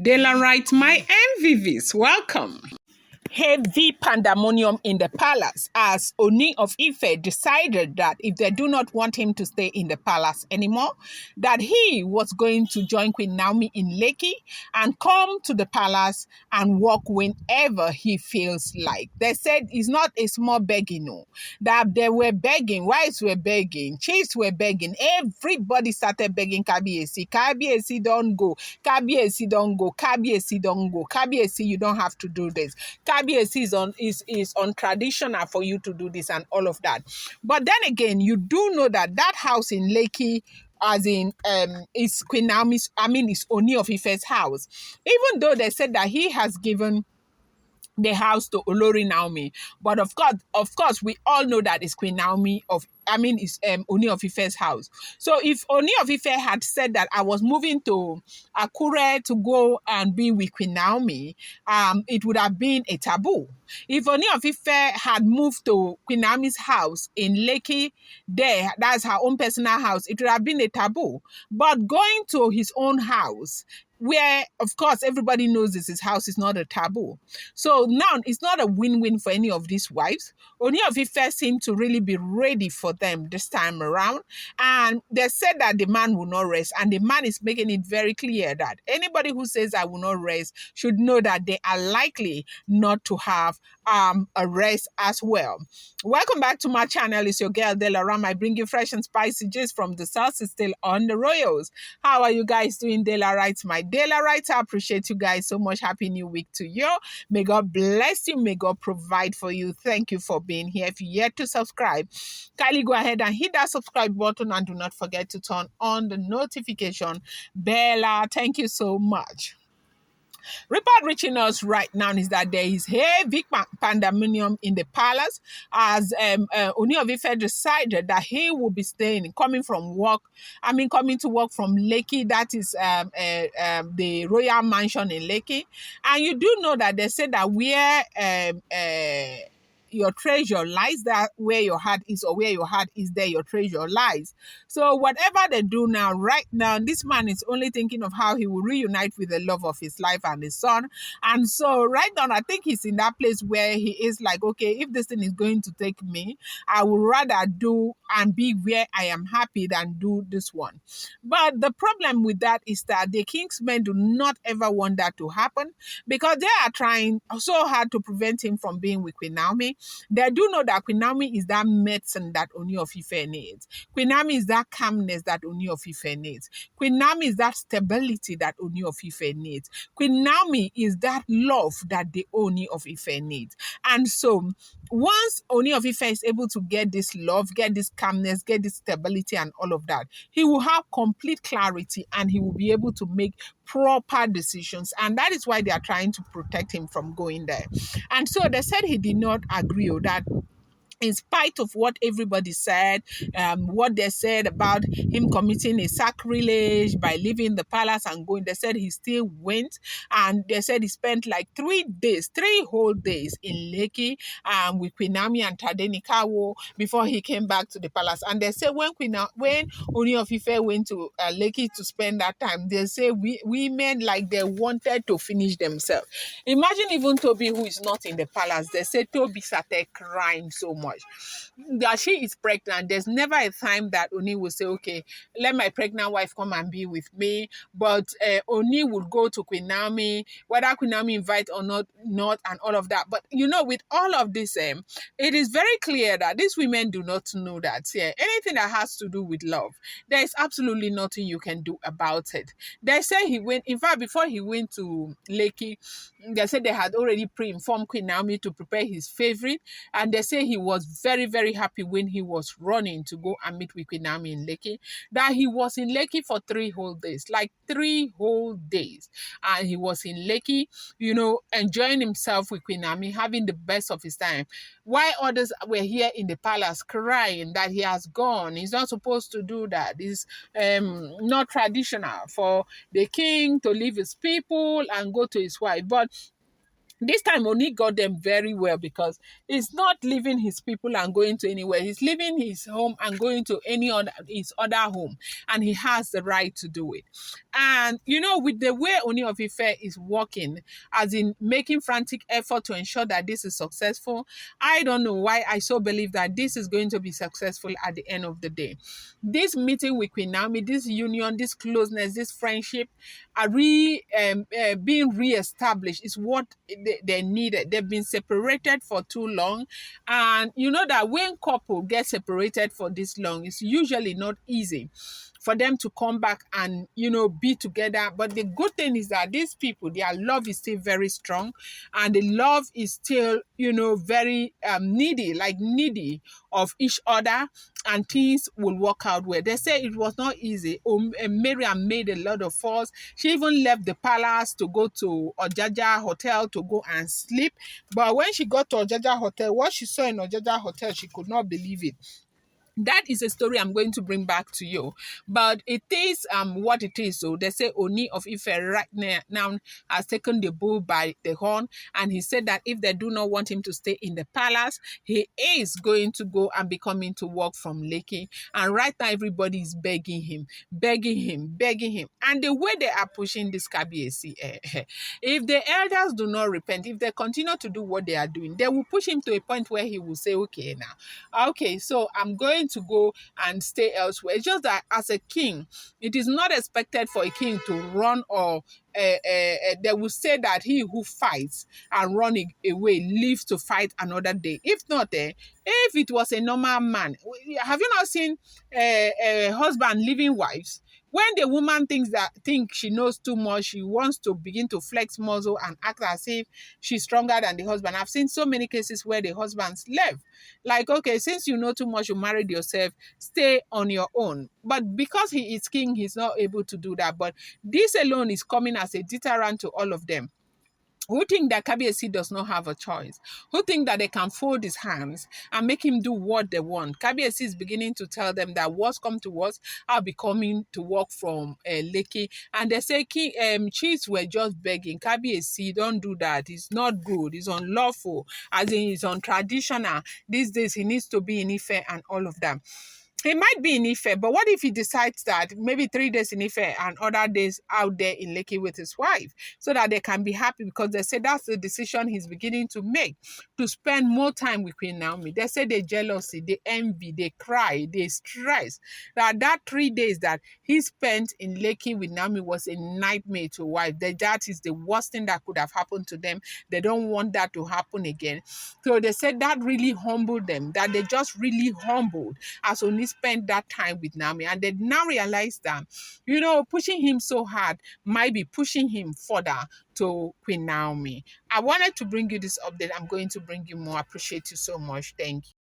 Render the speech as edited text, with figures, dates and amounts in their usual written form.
Daylight, my MVVs, welcome. Heavy pandemonium in the palace as Ooni of Ife decided that if they do not want him to stay in the palace anymore, that he was going to join Queen Naomi in Lekki and come to the palace and walk whenever he feels like. They said it's not a small begging, no. That they were begging, wives were begging, chiefs were begging, everybody started begging Kabiyesi. Kabiyesi don't go, Kabiyesi don't go, Kabiyesi don't go, Kabiyesi you don't have to do this. Kabiyesi is on traditional for you to do this and all of that. But then again, you do know that that house in Lekki, as in is Queen Naomi's, it's Ooni of Ife's house. Even though they said that he has given the house to Olori Naomi. But of course, we all know that it's Queen Naomi it's Ooni of Ife's house. So if Ooni of Ife had said that I was moving to Akure to go and be with Queen Naomi, it would have been a taboo. If Ooni of Ife had moved to Queen Naomi's house in Lekki, that's her own personal house, it would have been a taboo. But going to his own house, where, of course, everybody knows this, his house is not a taboo. So now it's not a win-win for any of these wives. Ooni of Ife seemed to really be ready for them this time around. And they said that the man will not rest. And the man is making it very clear that anybody who says I will not rest should know that they are likely not to have a rest as well. Welcome back to my channel. It's your girl Delaram. I bring you fresh and spicy gist from the south. It's still on the royals. How are you guys doing, Delarites? My Delarites, I appreciate you guys so much. Happy new week to you. May God bless you. May God provide for you. Thank you for being here. If you're yet to subscribe, kindly go ahead and hit that subscribe button and do not forget to turn on the notification bell. Thank you so much. Report reaching us right now is that there is heavy pandemonium in the palace as Ooni of Ife decided that he will be coming to work from Lekki, that is the royal mansion in Lekki. And you do know that they said that where your treasure lies, that where your heart is, or where your heart is, there your treasure lies. So whatever they do now, right now, this man is only thinking of how he will reunite with the love of his life and his son. And so right now, I think he's in that place where he is like, okay, if this thing is going to take me, I would rather do and be where I am happy than do this one. But the problem with that is that the king's men do not ever want that to happen, because they are trying so hard to prevent him from being with Queen Naomi. They do know that Queen Naomi is that medicine that Ooni of Ife needs. Queen Naomi is that calmness that Ooni of Ife needs. Queen Naomi is that stability that Ooni of Ife needs. Queen Naomi is that love that the Ooni of Ife needs. And so once Ooni of Ife is able to get this love, get this calmness, get this stability and all of that, he will have complete clarity and he will be able to make proper decisions. And that is why they are trying to protect him from going there. And so they said he did not agree with that. In spite of what everybody said, what they said about him committing a sacrilege by leaving the palace and going, they said he still went. And they said he spent like 3 whole days in Lekki with Queen Naomi and Tadenikawo before he came back to the palace. And they said when Ooni of Ife went to Lekki to spend that time, they say women like they wanted to finish themselves. Imagine even Toby, who is not in the palace, they say Toby started crying so much that she is pregnant. There's never a time that Ooni will say, okay, let my pregnant wife come and be with me. But Ooni would go to Queen Naomi, whether Queen Naomi invite or not, and all of that. But with all of this, it is very clear that these women do not know that anything that has to do with love, there is absolutely nothing you can do about it. They say he went, in fact, before he went to Lekki, they said they had already pre-informed Queen Naomi to prepare his favorite. And they say he was very, very happy when he was running to go and meet with Queen Naomi in Lekki, that he was in Lekki for 3 whole days, like 3 whole days. And he was in Lekki, enjoying himself with Queen Naomi, having the best of his time. While others were here in the palace crying that he has gone. He's not supposed to do that. It's not traditional for the king to leave his people and go to his wife. But This time Oni got them very well because he's not leaving his people and going to anywhere. He's leaving his home and going to any other his other home, and he has the right to do it. And with the way Oni of Ife is working, as in making frantic effort to ensure that this is successful, I don't know why I so believe that this is going to be successful at the end of the day. This meeting with Queen Naomi, this union, this closeness, this friendship are being re-established is what they needed. They've been separated for too long, and you know that when couple get separated for this long, it's usually not easy for them to come back and be together. But the good thing is that these people, their love is still very strong, and the love is still very needy, like needy of each other, and things will work out well. They say it was not easy. Miriam made a lot of fuss. She even left the palace to go to Ojaja Hotel to go and sleep. But when she got to Ojaja Hotel, what she saw in Ojaja Hotel, she could not believe it. That is a story I'm going to bring back to you. But it is what it is. So they say Oni of Ife right now has taken the bull by the horn, and he said that if they do not want him to stay in the palace, he is going to go and be coming to work from Lekki. And right now everybody is begging him, begging him, begging him. And the way they are pushing this Kabiesi, if the elders do not repent, if they continue to do what they are doing, they will push him to a point where he will say, okay, now, okay, so I'm going to go and stay elsewhere. It's just that as a king, it is not expected for a king to run or they will say that he who fights and running away lives to fight another day. If not, if it was a normal man, have you not seen a husband leaving wives? When the woman think she knows too much, she wants to begin to flex muscle and act as if she's stronger than the husband. I've seen so many cases where the husbands left. Like, okay, since you know too much, you married yourself, stay on your own. But because he is king, he's not able to do that. But this alone is coming as a deterrent to all of them, who think that Kabiyesi does not have a choice, who think that they can fold his hands and make him do what they want. Kabiyesi is beginning to tell them that what's come to us, I'll be coming to work from Lekki. And they say chiefs were just begging, Kabiyesi, don't do that. It's not good. It's unlawful. As in, it's untraditional. These days, he needs to be in Ife and all of that. He might be in Ife, but what if he decides that maybe 3 days in Ife and other days out there in Lekki with his wife, so that they can be happy, because they say that's the decision he's beginning to make, to spend more time with Queen Naomi. They say they jealousy, they envy, they cry, they stress. That 3 days that he spent in Lekki with Naomi was a nightmare to wife. That is the worst thing that could have happened to them. They don't want that to happen again. So they said that really humbled them, that they just really humbled as only spent that time with Naomi, and they now realize that, pushing him so hard might be pushing him further to Queen Naomi. I wanted to bring you this update. I'm going to bring you more. I appreciate you so much. Thank you.